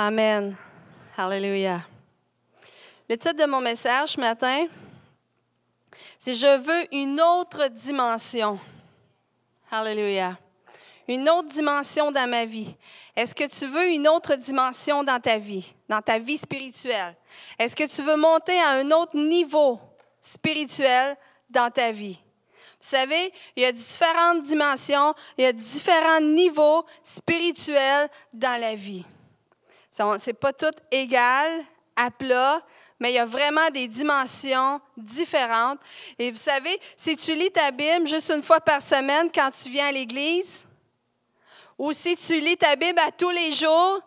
Amen. Alléluia. Le titre de mon message ce matin, c'est « Je veux une autre dimension ». Alléluia. Une autre dimension dans ma vie. Est-ce que tu veux une autre dimension dans ta vie spirituelle? Est-ce que tu veux monter à un autre niveau spirituel dans ta vie? Vous savez, il y a différentes dimensions, il y a différents niveaux spirituels dans la vie. Ce n'est pas tout égal, à plat, mais il y a vraiment des dimensions différentes. Et vous savez, si tu lis ta Bible juste une fois par semaine quand tu viens à l'église, ou si tu lis ta Bible à tous les jours,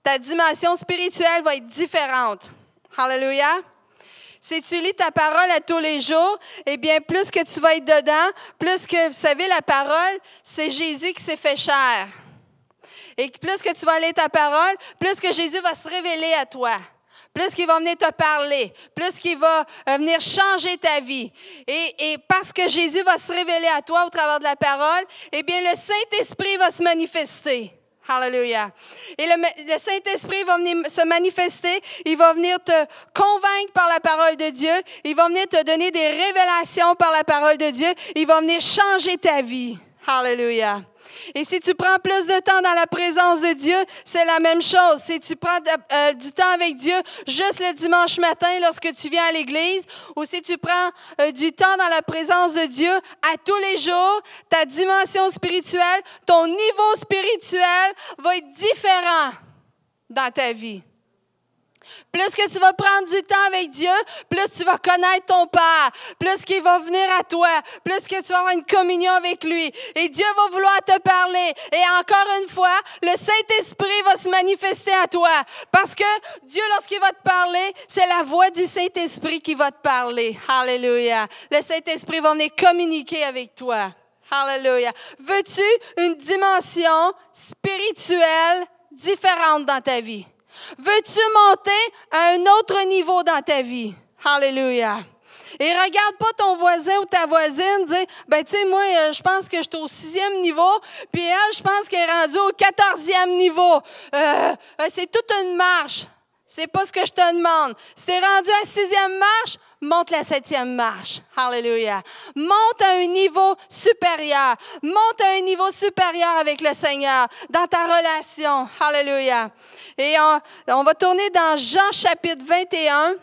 ta dimension spirituelle va être différente. Alléluia. Si tu lis ta parole à tous les jours, eh bien, plus que tu vas être dedans, plus que, vous savez, la parole, c'est Jésus qui s'est fait chair. Et plus que tu vas lire ta parole, plus que Jésus va se révéler à toi. Plus qu'il va venir te parler, plus qu'il va venir changer ta vie. Et parce que Jésus va se révéler à toi au travers de la parole, eh bien, le Saint-Esprit va se manifester. Alléluia. Et le Saint-Esprit va venir se manifester, il va venir te convaincre par la parole de Dieu, il va venir te donner des révélations par la parole de Dieu, il va venir changer ta vie. Alléluia. Et si tu prends plus de temps dans la présence de Dieu, c'est la même chose. Si tu prends du temps avec Dieu juste le dimanche matin lorsque tu viens à l'église, ou si tu prends du temps dans la présence de Dieu à tous les jours, ta dimension spirituelle, ton niveau spirituel va être différent dans ta vie. Plus que tu vas prendre du temps avec Dieu, plus tu vas connaître ton Père, plus qu'il va venir à toi, plus que tu vas avoir une communion avec lui. Et Dieu va vouloir te parler. Et encore une fois, le Saint-Esprit va se manifester à toi. Parce que Dieu, lorsqu'il va te parler, c'est la voix du Saint-Esprit qui va te parler. Alléluia. Le Saint-Esprit va venir communiquer avec toi. Alléluia. Veux-tu une dimension spirituelle différente dans ta vie? Veux-tu monter à un autre niveau dans ta vie? Alléluia. Et regarde pas ton voisin ou ta voisine dire, ben tu sais, moi, je pense que je suis au 6e niveau, puis elle, je pense qu'elle est rendue au 14e niveau. C'est toute une marche. C'est pas ce que je te demande. Si tu es rendu à la 6e marche, monte la 7e marche. Alléluia. Monte à un niveau supérieur. Monte à un niveau supérieur avec le Seigneur dans ta relation. Alléluia. Et on va tourner dans Jean chapitre 21,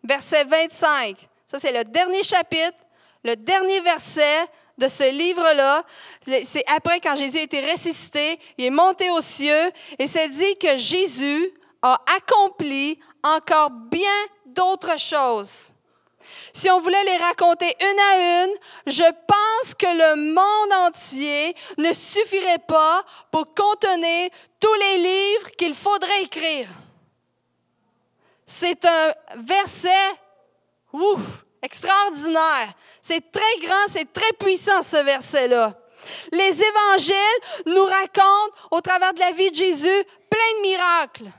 verset 25. Ça, c'est le dernier chapitre, le dernier verset de ce livre-là. C'est après, quand Jésus a été ressuscité, il est monté aux cieux et c'est dit que Jésus a accompli encore bien d'autres choses. Si on voulait les raconter une à une, je pense que le monde entier ne suffirait pas pour contenir tous les livres qu'il faudrait écrire. C'est un verset extraordinaire. C'est très grand, c'est très puissant ce verset-là. Les évangiles nous racontent au travers de la vie de Jésus plein de miracles,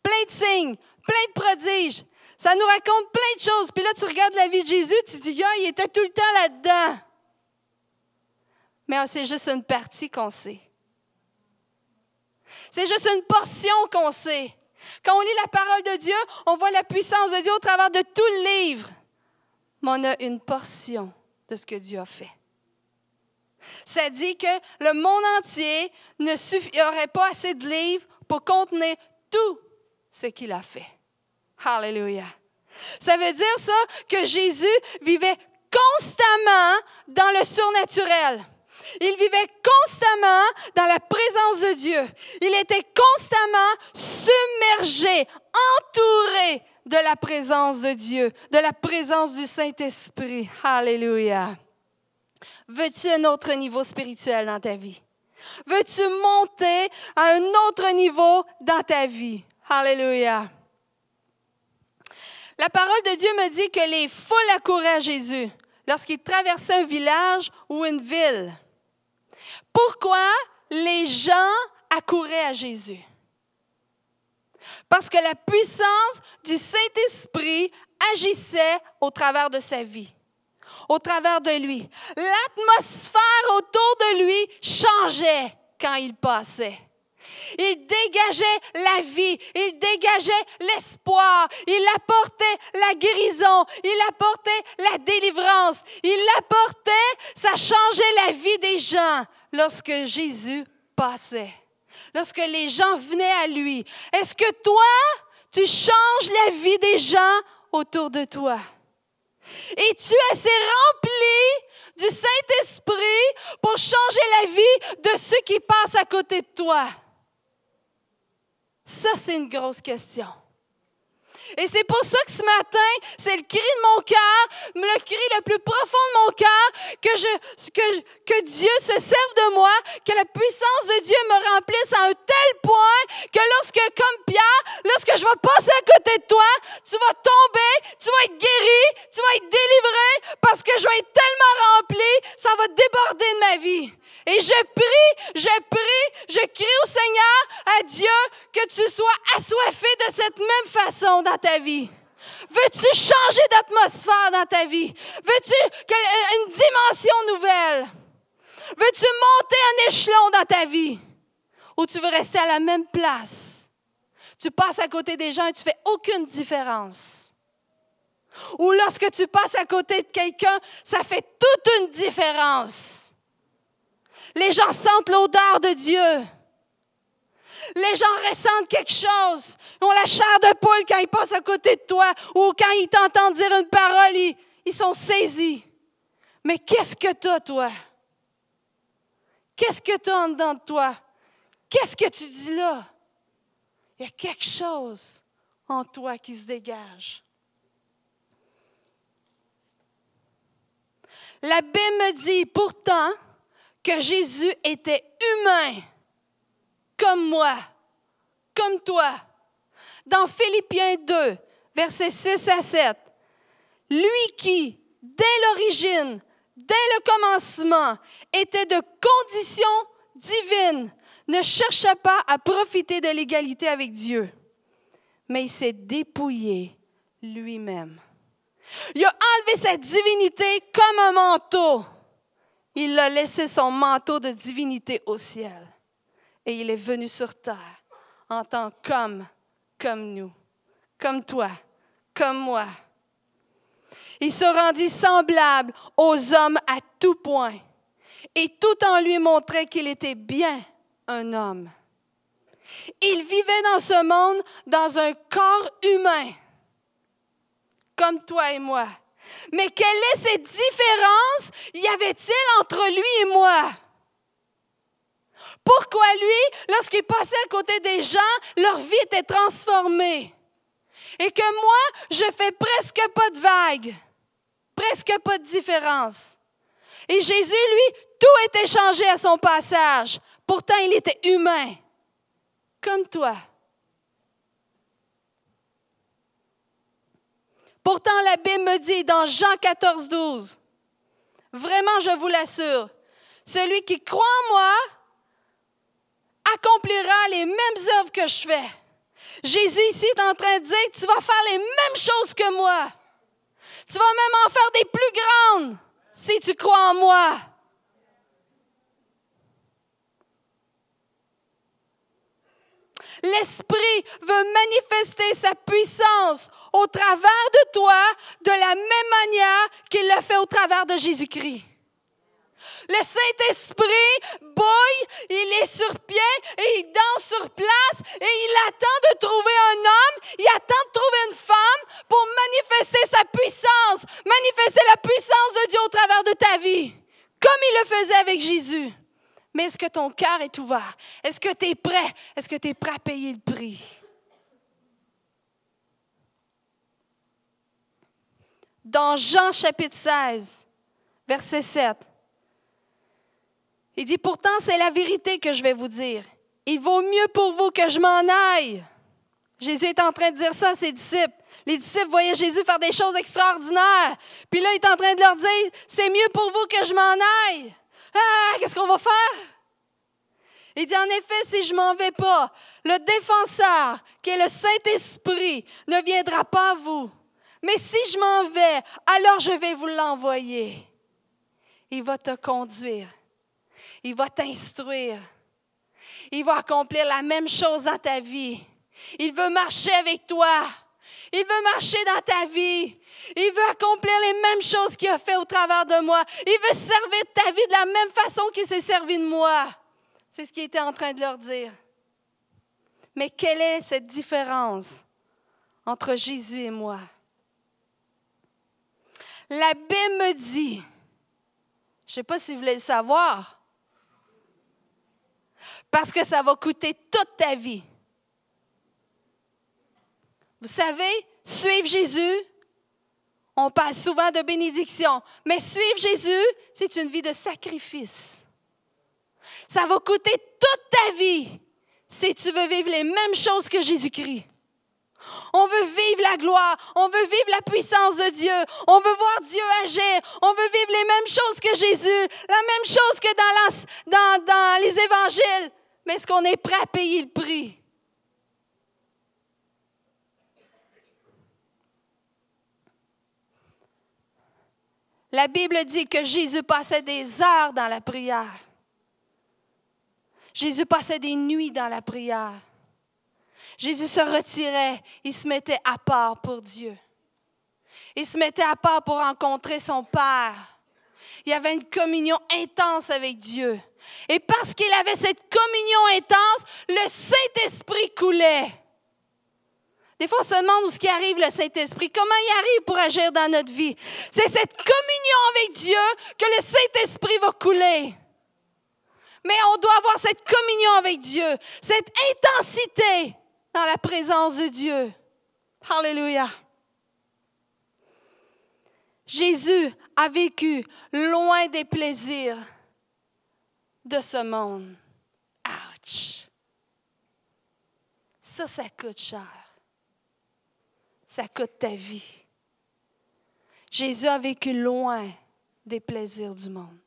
plein de signes, plein de prodiges. Ça nous raconte plein de choses. Puis là, tu regardes la vie de Jésus, tu te dis, il était tout le temps là-dedans. Mais c'est juste une partie qu'on sait. C'est juste une portion qu'on sait. Quand on lit la parole de Dieu, on voit la puissance de Dieu au travers de tout le livre. Mais on a une portion de ce que Dieu a fait. Ça dit que le monde entier n'aurait pas assez de livres pour contenir tout ce qu'il a fait. Alléluia. Ça veut dire ça que Jésus vivait constamment dans le surnaturel. Il vivait constamment dans la présence de Dieu. Il était constamment submergé, entouré de la présence de Dieu, de la présence du Saint-Esprit. Alléluia. Veux-tu un autre niveau spirituel dans ta vie? Veux-tu monter à un autre niveau dans ta vie? Alléluia. La parole de Dieu me dit que les foules accouraient à Jésus lorsqu'il traversait un village ou une ville. Pourquoi les gens accouraient à Jésus? Parce que la puissance du Saint-Esprit agissait au travers de sa vie, au travers de lui. L'atmosphère autour de lui changeait quand il passait. Il dégageait la vie, il dégageait l'espoir, il apportait la guérison, il apportait la délivrance, il apportait, ça changeait la vie des gens lorsque Jésus passait, lorsque les gens venaient à lui. Est-ce que toi, tu changes la vie des gens autour de toi? Et tu es assez rempli du Saint-Esprit pour changer la vie de ceux qui passent à côté de toi? Ça, c'est une grosse question. Et c'est pour ça que ce matin, c'est le cri de mon cœur, le cri le plus profond de mon cœur, que Dieu se serve de moi, que la puissance de Dieu me remplisse à un tel point que lorsque, comme Pierre, lorsque je vais passer à côté de toi, tu vas tomber, tu vas être guéri, tu vas être délivré, parce que je vais être tellement rempli, ça va déborder de ma vie. Et je crie au Seigneur, à Dieu, que tu sois assoiffé de cette même façon dans ta vie. Veux-tu changer d'atmosphère dans ta vie? Veux-tu une dimension nouvelle? Veux-tu monter un échelon dans ta vie? Ou tu veux rester à la même place? Tu passes à côté des gens et tu ne fais aucune différence. Ou lorsque tu passes à côté de quelqu'un, ça fait toute une différence. Les gens sentent l'odeur de Dieu. Les gens ressentent quelque chose. Ils ont la chair de poule quand ils passent à côté de toi ou quand ils t'entendent dire une parole, ils sont saisis. Mais qu'est-ce que tu as, toi? Qu'est-ce que tu as en dedans de toi? Qu'est-ce que tu dis là? Il y a quelque chose en toi qui se dégage. La Bible me dit pourtant que Jésus était humain, comme moi, comme toi. Dans Philippiens 2, versets 6 à 7, lui qui, dès l'origine, dès le commencement, était de condition divine, ne chercha pas à profiter de l'égalité avec Dieu, mais il s'est dépouillé lui-même. Il a enlevé sa divinité comme un manteau. Il a laissé son manteau de divinité au ciel. Et il est venu sur terre en tant qu'homme, comme nous, comme toi, comme moi. Il se rendit semblable aux hommes à tout point. Et tout en lui montrait qu'il était bien un homme. Il vivait dans ce monde dans un corps humain, comme toi et moi. Mais quelle est cette différence y avait-il entre lui et moi? Pourquoi lui, lorsqu'il passait à côté des gens, leur vie était transformée? Et que moi, je fais presque pas de vagues, presque pas de différence. Et Jésus, lui, tout était changé à son passage. Pourtant, il était humain, comme toi. Pourtant, la Bible me dit dans Jean 14, 12, vraiment, je vous l'assure, celui qui croit en moi accomplira les mêmes œuvres que je fais. Jésus ici est en train de dire, tu vas faire les mêmes choses que moi. Tu vas même en faire des plus grandes si tu crois en moi. L'Esprit veut manifester sa puissance au travers de toi de la même manière qu'il l'a fait au travers de Jésus-Christ. Le Saint-Esprit bouille, il est sur pied et il danse sur place et il attend de trouver un homme, il attend de trouver une femme pour manifester sa puissance, manifester la puissance de Dieu au travers de ta vie, comme il le faisait avec Jésus. Mais est-ce que ton cœur est ouvert? Est-ce que tu es prêt? Est-ce que tu es prêt à payer le prix? Dans Jean chapitre 16, verset 7, il dit, pourtant c'est la vérité que je vais vous dire. Il vaut mieux pour vous que je m'en aille. Jésus est en train de dire ça à ses disciples. Les disciples voyaient Jésus faire des choses extraordinaires. Puis là, il est en train de leur dire, c'est mieux pour vous que je m'en aille. Ah, qu'est-ce qu'on va faire? Il dit, en effet, si je ne m'en vais pas, le défenseur, qui est le Saint-Esprit, ne viendra pas à vous. Mais si je m'en vais, alors je vais vous l'envoyer. Il va te conduire. Il va t'instruire. il va accomplir la même chose dans ta vie. Il veut marcher avec toi. Il veut marcher dans ta vie. Il veut accomplir les mêmes choses qu'il a fait au travers de moi. Il veut servir ta vie de la même façon qu'il s'est servi de moi. C'est ce qu'il était en train de leur dire. Mais quelle est cette différence entre Jésus et moi? La Bible me dit, je ne sais pas si vous voulez le savoir, parce que ça va coûter toute ta vie. Vous savez, suivre Jésus, on parle souvent de bénédiction, mais suivre Jésus, c'est une vie de sacrifice. Ça va coûter toute ta vie si tu veux vivre les mêmes choses que Jésus-Christ. On veut vivre la gloire, on veut vivre la puissance de Dieu, on veut voir Dieu agir, on veut vivre les mêmes choses que Jésus, la même chose que dans les évangiles, mais est-ce qu'on est prêt à payer le prix? La Bible dit que Jésus passait des heures dans la prière. Jésus passait des nuits dans la prière. Jésus se retirait, il se mettait à part pour Dieu. Il se mettait à part pour rencontrer son Père. Il y avait une communion intense avec Dieu. Et parce qu'il avait cette communion intense, le Saint-Esprit coulait. Des fois, on se demande où ce qui arrive, le Saint-Esprit. Comment il arrive pour agir dans notre vie? C'est cette communion avec Dieu que le Saint-Esprit va couler. Mais on doit avoir cette communion avec Dieu, cette intensité dans la présence de Dieu. Alléluia. Jésus a vécu loin des plaisirs de ce monde. Ouch! Ça coûte cher. Ça coûte ta vie. Jésus a vécu loin des plaisirs du monde.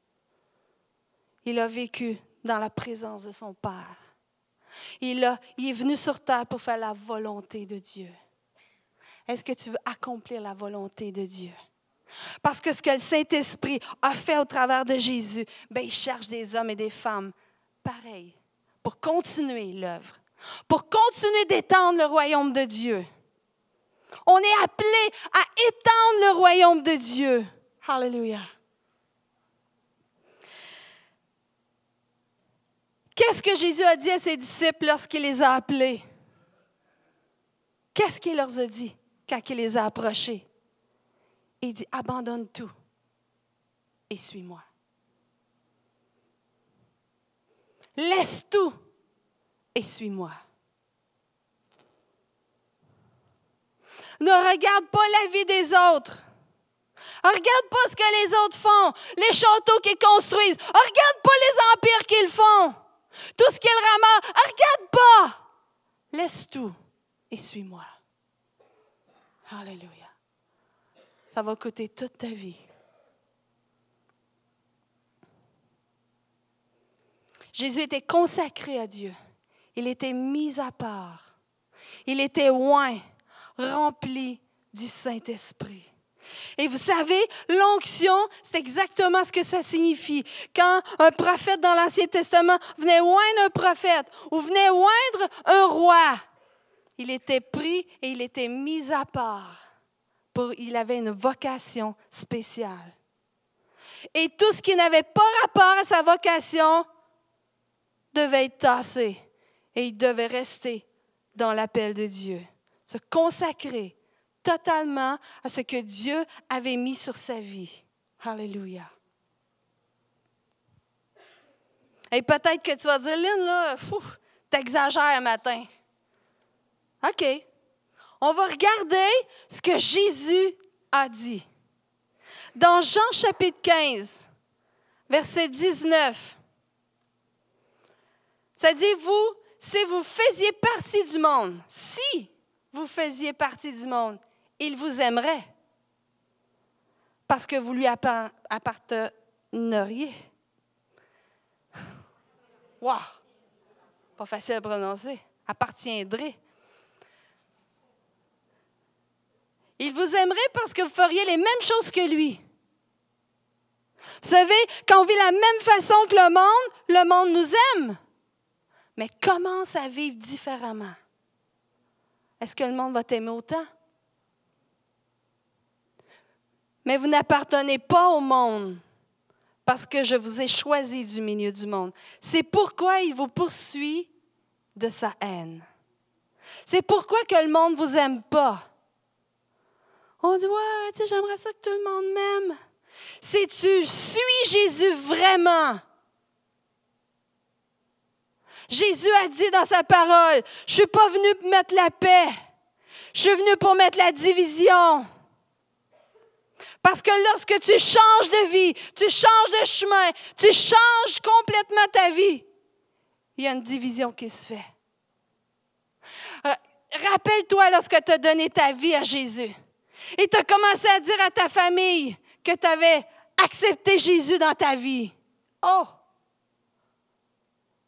Il a vécu dans la présence de son Père. Il est venu sur terre pour faire la volonté de Dieu. Est-ce que tu veux accomplir la volonté de Dieu? Parce que ce que le Saint-Esprit a fait au travers de Jésus, il cherche des hommes et des femmes pareils pour continuer l'œuvre, pour continuer d'étendre le royaume de Dieu. On est appelé à étendre le royaume de Dieu. Alléluia. Qu'est-ce que Jésus a dit à ses disciples lorsqu'il les a appelés? Qu'est-ce qu'il leur a dit quand il les a approchés? Il dit, abandonne tout et suis-moi. Laisse tout et suis-moi. Ne regarde pas la vie des autres. Regarde pas ce que les autres font, les châteaux qu'ils construisent. Regarde pas les empires qu'ils font. Tout ce qu'ils ramassent, regarde pas. Laisse tout et suis-moi. Alléluia. Ça va coûter toute ta vie. Jésus était consacré à Dieu. Il était mis à part. Il était oint, rempli du Saint-Esprit. Et vous savez, l'onction, c'est exactement ce que ça signifie. Quand un prophète dans l'Ancien Testament venait oindre un prophète ou venait oindre un roi, il était pris et il était mis à part. Il avait une vocation spéciale. Et tout ce qui n'avait pas rapport à sa vocation devait être tassé. Et il devait rester dans l'appel de Dieu. Se consacrer totalement à ce que Dieu avait mis sur sa vie. Alléluia. Et peut-être que tu vas dire, Lynn, là, t'exagères un matin. OK. On va regarder ce que Jésus a dit. Dans Jean chapitre 15, verset 19, ça dit, si vous faisiez partie du monde, si vous faisiez partie du monde, il vous aimerait parce que vous lui apparteneriez. Wow! Pas facile à prononcer. Appartiendrait. Il vous aimerait parce que vous feriez les mêmes choses que lui. Vous savez, quand on vit la même façon que le monde nous aime. mais commence à vivre différemment. Est-ce que le monde va t'aimer autant? Mais vous n'appartenez pas au monde parce que je vous ai choisi du milieu du monde. C'est pourquoi il vous poursuit de sa haine. C'est pourquoi que le monde ne vous aime pas. On dit, ouais, tu sais, j'aimerais ça que tout le monde m'aime. Si tu suis Jésus vraiment, Jésus a dit dans sa parole, je ne suis pas venu pour mettre la paix, je suis venu pour mettre la division. Parce que lorsque tu changes de vie, tu changes de chemin, tu changes complètement ta vie, il y a une division qui se fait. Rappelle-toi lorsque tu as donné ta vie à Jésus et tu as commencé à dire à ta famille que tu avais accepté Jésus dans ta vie. Oh!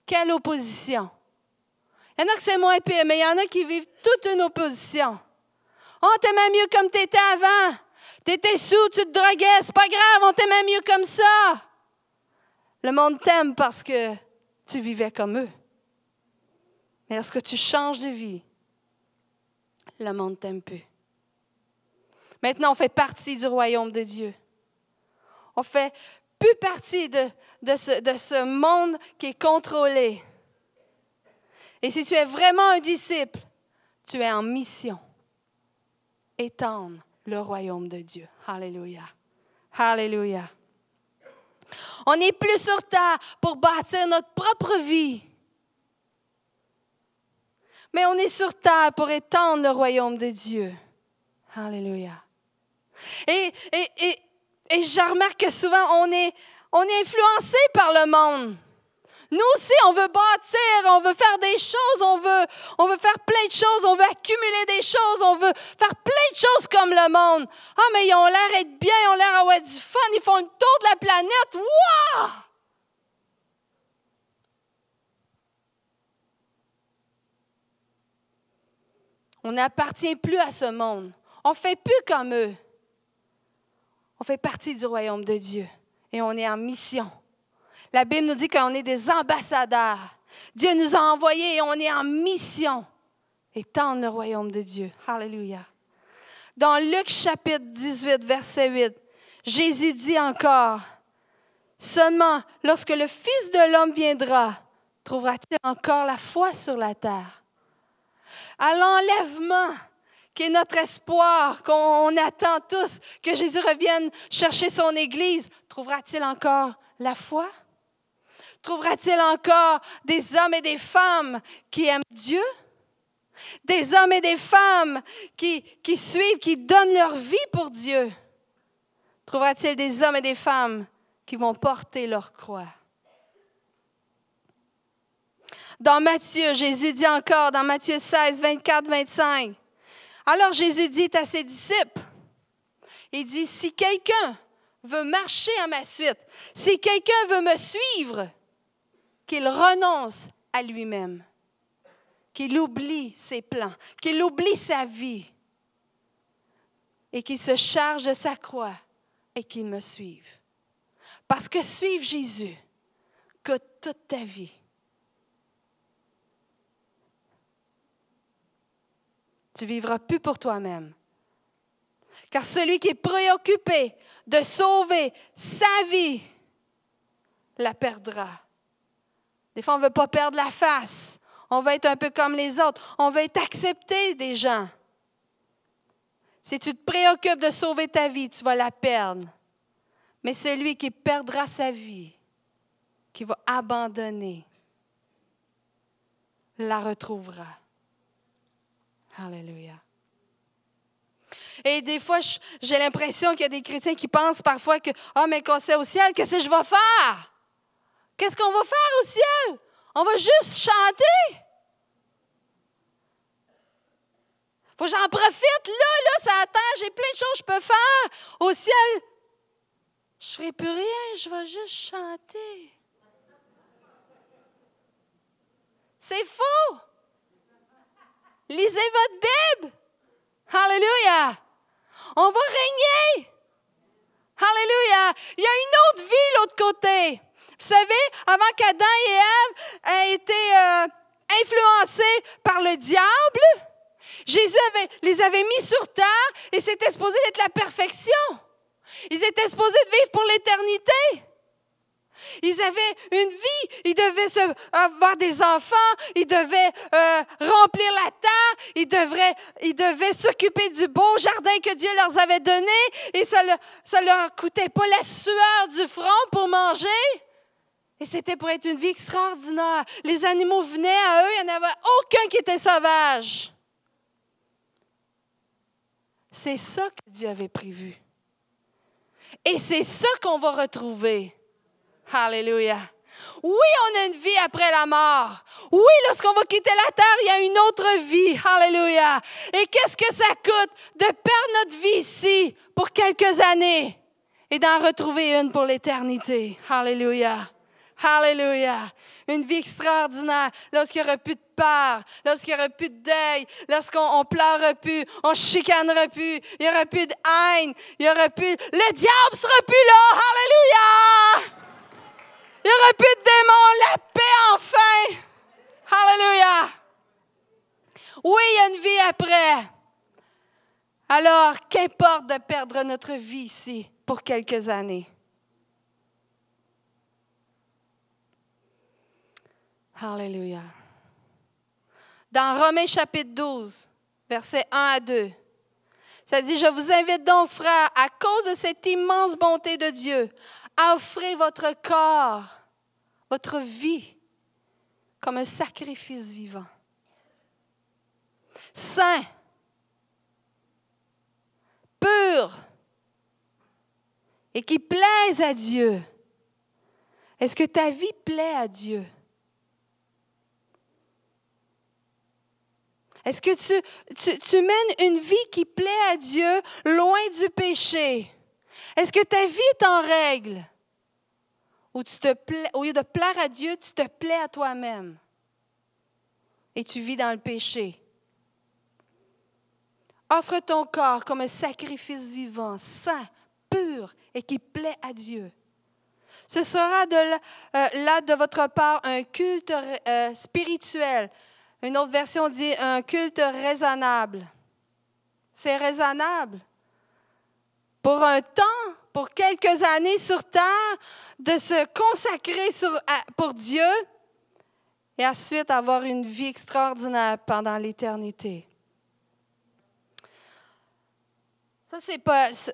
Quelle opposition! Il y en a que c'est moins pire, mais il y en a qui vivent toute une opposition. Oh, t'aimais mieux comme tu étais avant. Tu étais sous, tu te droguais, c'est pas grave, on t'aimait mieux comme ça. Le monde t'aime parce que tu vivais comme eux. Mais lorsque tu changes de vie, le monde ne t'aime plus. Maintenant, on fait partie du royaume de Dieu. On ne fait plus partie de ce monde qui est contrôlé. Et si tu es vraiment un disciple, tu es en mission. Étendre le royaume de Dieu. Alléluia. Alléluia. On n'est plus sur terre pour bâtir notre propre vie. Mais on est sur terre pour étendre le royaume de Dieu. Alléluia. Et je remarque que souvent, on est influencé par le monde. Nous aussi, on veut bâtir, on veut faire des choses, on veut faire plein de choses, on veut accumuler des choses, on veut faire plein de choses comme le monde. Ah, mais ils ont l'air d'être bien, ils ont l'air d'avoir du fun, ils font le tour de la planète. Wow! On n'appartient plus à ce monde. On ne fait plus comme eux. On fait partie du royaume de Dieu et on est en mission. La Bible nous dit qu'on est des ambassadeurs. Dieu nous a envoyés et on est en mission. Étendre le royaume de Dieu. Alléluia. Dans Luc chapitre 18, verset 8, Jésus dit encore, « Seulement, lorsque le Fils de l'homme viendra, trouvera-t-il encore la foi sur la terre? » À l'enlèvement, qui est notre espoir, qu'on attend tous, que Jésus revienne chercher son Église, trouvera-t-il encore la foi? Trouvera-t-il encore des hommes et des femmes qui aiment Dieu? Des hommes et des femmes qui suivent, qui donnent leur vie pour Dieu? Trouvera-t-il des hommes et des femmes qui vont porter leur croix? Dans Matthieu, Jésus dit encore, dans Matthieu 16, 24, 25, alors Jésus dit à ses disciples, il dit, si quelqu'un veut marcher à ma suite, si quelqu'un veut me suivre, qu'il renonce à lui-même, qu'il oublie ses plans, qu'il oublie sa vie et qu'il se charge de sa croix et qu'il me suive. Parce que suivre Jésus coûte toute ta vie. Tu ne vivras plus pour toi-même. Car celui qui est préoccupé de sauver sa vie la perdra. Des fois, on ne veut pas perdre la face. On veut être un peu comme les autres. On veut être accepté des gens. Si tu te préoccupes de sauver ta vie, tu vas la perdre. Mais celui qui perdra sa vie, qui va abandonner, la retrouvera. Alléluia. Et des fois, j'ai l'impression qu'il y a des chrétiens qui pensent parfois que « Ah, mais quand c'est au ciel, qu'est-ce que je vais faire? Qu'est-ce qu'on va faire au ciel? On va juste chanter. Faut que j'en profite. Là, ça attend. J'ai plein de choses que je peux faire. Au ciel, je ne ferai plus rien. Je vais juste chanter. » C'est faux. Lisez votre Bible. Alléluia. On va régner. Alléluia. Il y a une autre vie de l'autre côté. Vous savez, avant qu'Adam et Ève aient été influencés par le diable, Jésus les avait mis sur terre et c'était supposé d'être la perfection. Ils étaient supposés de vivre pour l'éternité. Ils avaient une vie, ils devaient avoir des enfants, ils devaient remplir la terre, ils devaient s'occuper du beau jardin que Dieu leur avait donné et ça leur coûtait pas la sueur du front pour manger. Et c'était pour être une vie extraordinaire. Les animaux venaient à eux, il n'y en avait aucun qui était sauvage. C'est ça que Dieu avait prévu. Et c'est ça qu'on va retrouver. Alléluia. Oui, on a une vie après la mort. Oui, lorsqu'on va quitter la terre, il y a une autre vie. Alléluia. Et qu'est-ce que ça coûte de perdre notre vie ici pour quelques années et d'en retrouver une pour l'éternité? Alléluia. Alléluia. Une vie extraordinaire, lorsqu'il n'y aura plus de peur, lorsqu'il n'y aura plus de deuil, lorsqu'on ne pleurera plus, on ne chicanera plus, il n'y aura plus de haine, il n'y aura plus... Le diable ne sera plus là! Alléluia! Il n'y aura plus de démons, la paix enfin! Alléluia! Oui, il y a une vie après. Alors, qu'importe de perdre notre vie ici pour quelques années. Alléluia. Dans Romains chapitre 12, versets 1 à 2, ça dit, « Je vous invite donc, frères, à cause de cette immense bonté de Dieu, à offrir votre corps, votre vie, comme un sacrifice vivant, saint, pur, et qui plaise à Dieu. » Est-ce que ta vie plaît à Dieu? Est-ce que tu mènes une vie qui plaît à Dieu, loin du péché? Est-ce que ta vie est en règle? Ou au lieu de plaire à Dieu, tu te plais à toi-même et tu vis dans le péché? Offre ton corps comme un sacrifice vivant, saint, pur et qui plaît à Dieu. Ce sera là de votre part un culte spirituel. Une autre version dit un culte raisonnable. C'est raisonnable. Pour un temps, pour quelques années sur terre, de se consacrer pour Dieu et ensuite avoir une vie extraordinaire pendant l'éternité. Ça,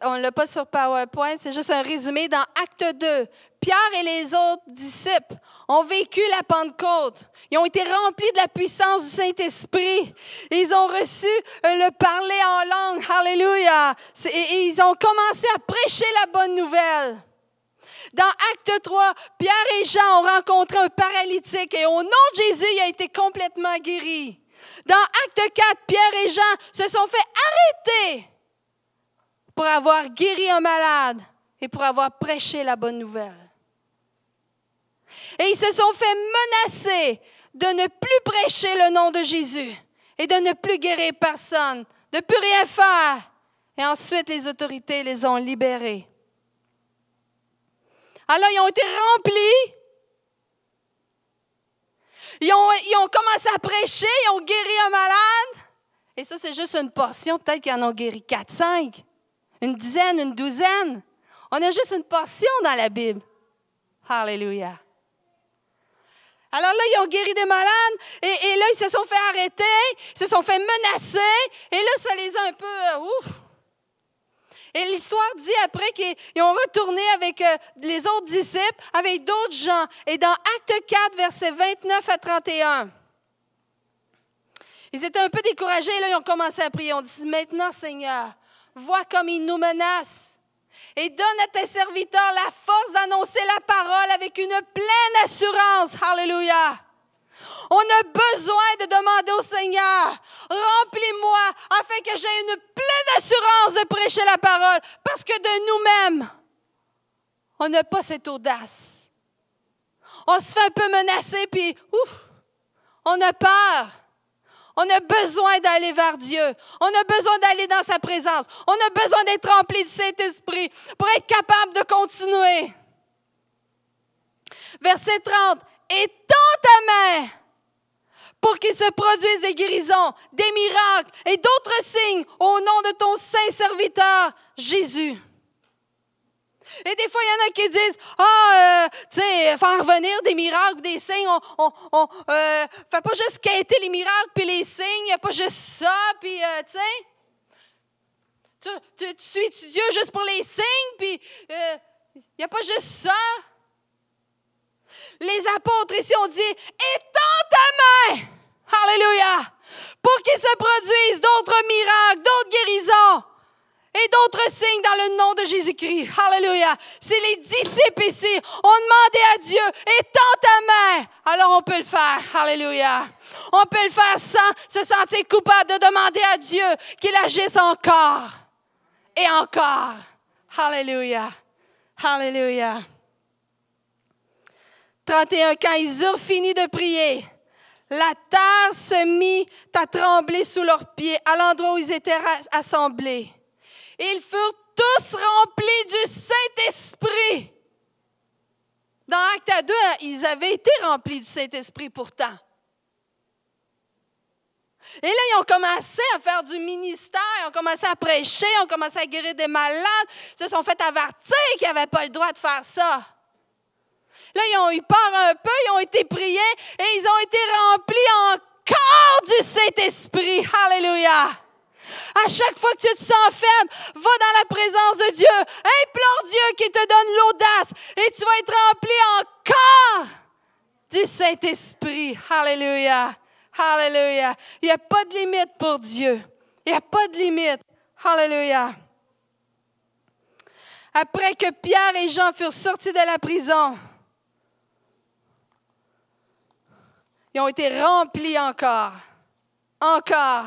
on ne l'a pas sur PowerPoint, c'est juste un résumé. Dans Acte 2, Pierre et les autres disciples ont vécu la Pentecôte. Ils ont été remplis de la puissance du Saint-Esprit. Ils ont reçu le parler en langue. Alléluia. Et ils ont commencé à prêcher la bonne nouvelle. Dans Acte 3, Pierre et Jean ont rencontré un paralytique et au nom de Jésus, il a été complètement guéri. Dans Acte 4, Pierre et Jean se sont fait arrêter pour avoir guéri un malade et pour avoir prêché la bonne nouvelle. Et ils se sont fait menacer de ne plus prêcher le nom de Jésus et de ne plus guérir personne, de ne plus rien faire. Et ensuite, les autorités les ont libérés. Alors, ils ont été remplis. Ils ont commencé à prêcher, ils ont guéri un malade. Et ça, c'est juste une portion. Peut-être qu'ils en ont guéri 4, 5. Une dizaine, une douzaine. On a juste une portion dans la Bible. Alléluia. Alors là, ils ont guéri des malades et là, ils se sont fait arrêter, ils se sont fait menacer et là, ça les a un peu... Et l'histoire dit après qu'ils ont retourné avec les autres disciples, avec d'autres gens. Et dans Acte 4, versets 29 à 31, ils étaient un peu découragés. Là, ils ont commencé à prier. On dit, maintenant, Seigneur, vois comme ils nous menacent et donne à tes serviteurs la force d'annoncer la parole avec une pleine assurance. Alléluia. On a besoin de demander au Seigneur, remplis-moi afin que j'aie une pleine assurance de prêcher la parole. Parce que de nous-mêmes, on n'a pas cette audace. On se fait un peu menacer, puis on a peur. On a besoin d'aller vers Dieu. On a besoin d'aller dans sa présence. On a besoin d'être rempli du Saint-Esprit pour être capable de continuer. Verset 30. Étends ta main pour qu'il se produise des guérisons, des miracles et d'autres signes au nom de ton saint serviteur, Jésus. Et des fois, il y en a qui disent, tu sais, faire revenir des miracles, des signes, on fait pas juste quêter les miracles puis les signes, il n'y a pas juste ça, puis, tu sais, tu suis Dieu juste pour les signes, puis il n'y a pas juste ça. Les apôtres ici ont dit, étends ta main, alléluia, pour qu'il se produise d'autres miracles, d'autres guérisons et d'autres signes dans le nom de Jésus-Christ. Alléluia. C'est les disciples ici ont demandé à Dieu, étends ta main. Alors on peut le faire. Alléluia. On peut le faire sans se sentir coupable de demander à Dieu qu'il agisse encore et encore. Alléluia. Alléluia. 31, quand ils eurent fini de prier, la terre se mit à trembler sous leurs pieds à l'endroit où ils étaient assemblés. Ils furent tous remplis du Saint-Esprit. Dans Actes 2, ils avaient été remplis du Saint-Esprit pourtant. Et là, ils ont commencé à faire du ministère, ils ont commencé à prêcher, ils ont commencé à guérir des malades, ils se sont fait avertir qu'ils n'avaient pas le droit de faire ça. Là, ils ont eu peur un peu, ils ont été priés et ils ont été remplis encore du Saint-Esprit. Alléluia! À chaque fois que tu te sens faible, va dans la présence de Dieu. Implore Dieu qu'il te donne l'audace et tu vas être rempli encore du Saint-Esprit. Alléluia! Alléluia! Il n'y a pas de limite pour Dieu. Il n'y a pas de limite. Alléluia! Après que Pierre et Jean furent sortis de la prison, ils ont été remplis encore. Encore.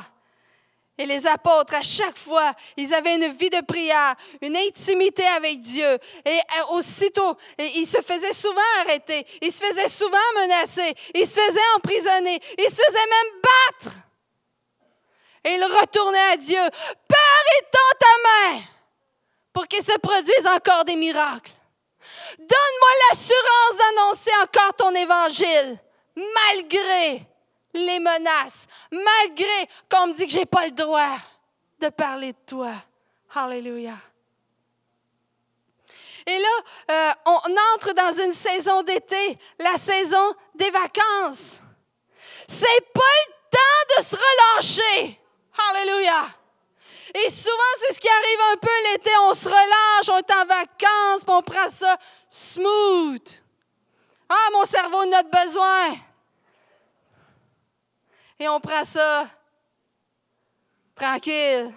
Et les apôtres, à chaque fois, ils avaient une vie de prière, une intimité avec Dieu. Et aussitôt, ils se faisaient souvent arrêter. Ils se faisaient souvent menacer. Ils se faisaient emprisonner. Ils se faisaient même battre. Et ils retournaient à Dieu. Père, étends ta main pour qu'il se produise encore des miracles. Donne-moi l'assurance d'annoncer encore ton évangile, malgré les menaces, malgré qu'on me dit que je n'ai pas le droit de parler de toi. Alléluia. Et là, on entre dans une saison d'été, la saison des vacances. C'est pas le temps de se relâcher. Alléluia. Et souvent, c'est ce qui arrive un peu l'été. On se relâche, on est en vacances, puis on prend ça smooth. Ah, mon cerveau en a besoin. Et on prend ça tranquille.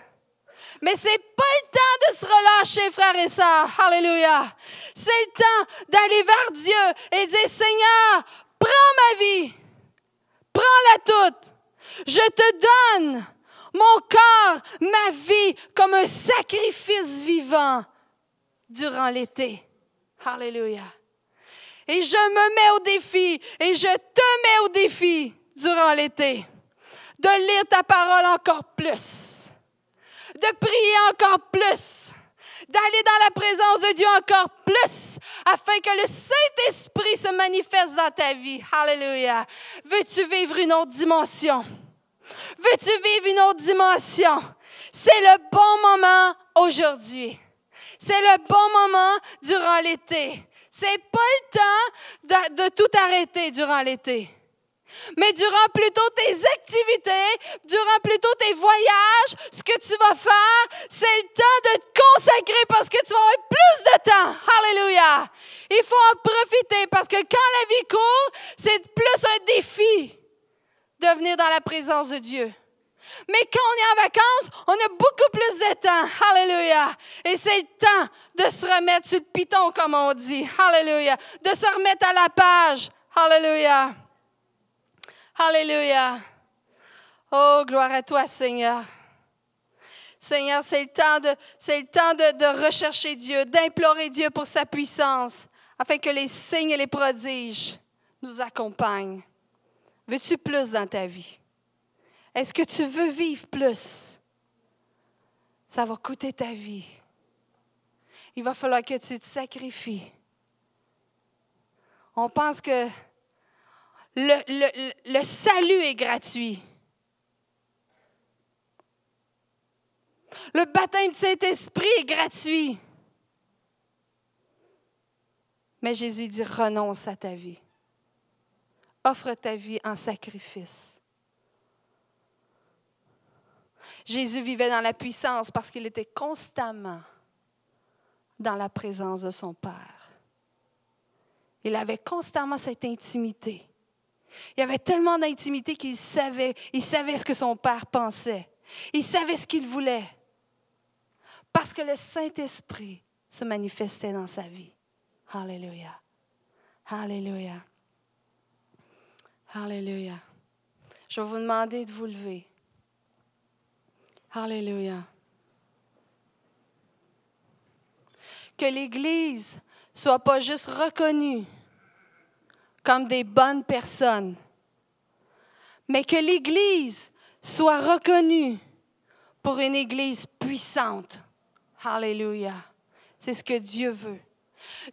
Mais ce n'est pas le temps de se relâcher, frères et sœurs. Alléluia. C'est le temps d'aller vers Dieu et dire, Seigneur, prends ma vie. Prends-la toute. Je te donne mon corps, ma vie, comme un sacrifice vivant durant l'été. Alléluia. Et je me mets au défi, et je te mets au défi durant l'été, de lire ta parole encore plus, de prier encore plus, d'aller dans la présence de Dieu encore plus, afin que le Saint-Esprit se manifeste dans ta vie. Alléluia. Veux-tu vivre une autre dimension? Veux-tu vivre une autre dimension? C'est le bon moment aujourd'hui. C'est le bon moment durant l'été. C'est pas le temps de tout arrêter durant l'été. Mais durant plutôt tes activités, durant plutôt tes voyages, ce que tu vas faire, c'est le temps de te consacrer parce que tu vas avoir plus de temps. Alléluia! Il faut en profiter parce que quand la vie court, c'est plus un défi de venir dans la présence de Dieu. Mais quand on est en vacances, on a beaucoup plus de temps. Alléluia. Et c'est le temps de se remettre sur le piton, comme on dit. Alléluia. De se remettre à la page. Alléluia. Alléluia. Oh, gloire à toi, Seigneur. Seigneur, c'est le temps de rechercher Dieu, d'implorer Dieu pour sa puissance, afin que les signes et les prodiges nous accompagnent. Veux-tu plus dans ta vie? Est-ce que tu veux vivre plus? Ça va coûter ta vie. Il va falloir que tu te sacrifies. On pense que le salut est gratuit. Le baptême du Saint-Esprit est gratuit. Mais Jésus dit, renonce à ta vie. Offre ta vie en sacrifice. Jésus vivait dans la puissance parce qu'il était constamment dans la présence de son Père. Il avait constamment cette intimité. Il y avait tellement d'intimité qu'il savait ce que son Père pensait. Il savait ce qu'il voulait. Parce que le Saint-Esprit se manifestait dans sa vie. Alléluia. Alléluia. Alléluia. Je vais vous demander de vous lever. Alléluia. Que l'Église ne soit pas juste reconnue comme des bonnes personnes, mais que l'Église soit reconnue pour une Église puissante. Alléluia. C'est ce que Dieu veut.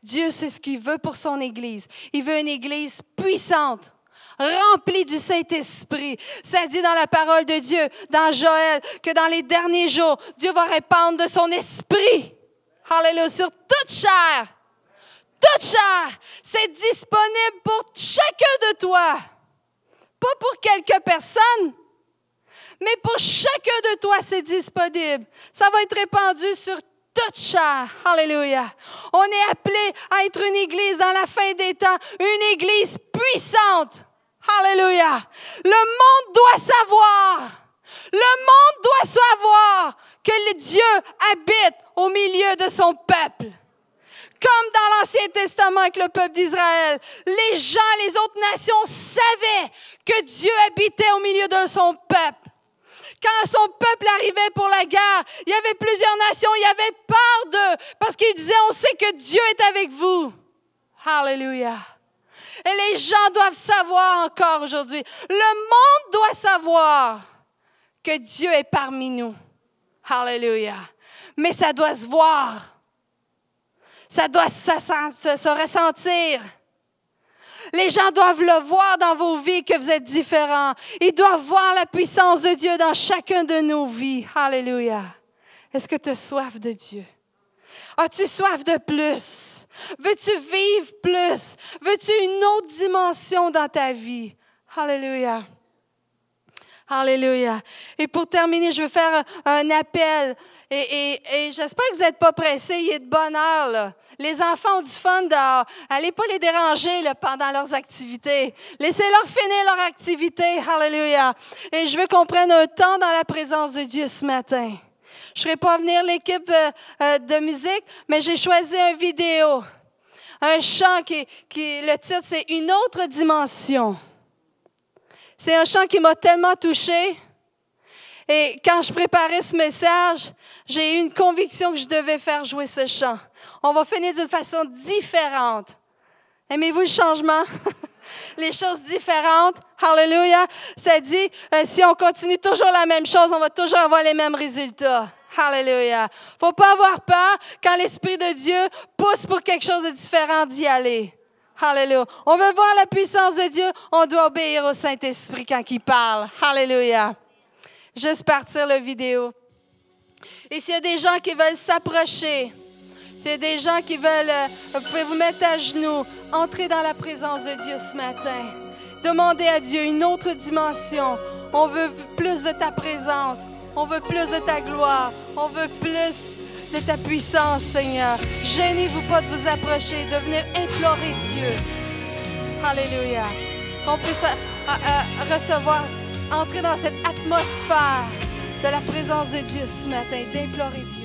Dieu, c'est ce qu'il veut pour son Église. Il veut une Église puissante, remplie du Saint-Esprit. Ça dit dans la parole de Dieu, dans Joël, que dans les derniers jours, Dieu va répandre de son esprit. Alléluia, sur toute chair. Toute chair. C'est disponible pour chacun de toi. Pas pour quelques personnes, mais pour chacun de toi, c'est disponible. Ça va être répandu sur toute chair. Alléluia. On est appelé à être une église dans la fin des temps, une église puissante. Alléluia. Le monde doit savoir. Le monde doit savoir que le Dieu habite au milieu de son peuple. Comme dans l'Ancien Testament avec le peuple d'Israël, les gens, les autres nations savaient que Dieu habitait au milieu de son peuple. Quand son peuple arrivait pour la guerre, il y avait plusieurs nations, il y avait peur d'eux parce qu'ils disaient, on sait que Dieu est avec vous. Alléluia. Et les gens doivent savoir encore aujourd'hui, le monde doit savoir que Dieu est parmi nous. Alléluia. Mais ça doit se voir. Ça doit se ressentir. Les gens doivent le voir dans vos vies que vous êtes différents. Ils doivent voir la puissance de Dieu dans chacun de nos vies. Alléluia. Est-ce que tu as soif de Dieu? As-tu soif de plus? Veux-tu vivre plus? Veux-tu une autre dimension dans ta vie? Alléluia. Alléluia. Et pour terminer, je veux faire un appel. Et j'espère que vous n'êtes pas pressés. Il est de bonne heure, là. Les enfants ont du fun dehors. Allez pas les déranger là, pendant leurs activités. Laissez-leur finir leur activité. Alléluia. Et je veux qu'on prenne un temps dans la présence de Dieu ce matin. Je ne ferai pas venir l'équipe de musique, mais j'ai choisi une vidéo. Un chant le titre, c'est « Une autre dimension ». C'est un chant qui m'a tellement touchée. Et quand je préparais ce message, j'ai eu une conviction que je devais faire jouer ce chant. On va finir d'une façon différente. Aimez-vous le changement? Les choses différentes. Alléluia. Ça dit, si on continue toujours la même chose, on va toujours avoir les mêmes résultats. Alléluia. Il ne faut pas avoir peur quand l'Esprit de Dieu pousse pour quelque chose de différent d'y aller. Alléluia. On veut voir la puissance de Dieu, on doit obéir au Saint-Esprit quand il parle. Alléluia. Juste partir la vidéo. Et s'il y a des gens qui veulent s'approcher, s'il y a des gens qui veulent, vous pouvez vous mettre à genoux, entrer dans la présence de Dieu ce matin. Demandez à Dieu une autre dimension. On veut plus de ta présence. On veut plus de ta gloire. On veut plus de ta puissance, Seigneur. Gênez-vous pas de vous approcher, de venir implorer Dieu. Alléluia. Qu'on puisse recevoir, entrer dans cette atmosphère de la présence de Dieu ce matin, d'implorer Dieu.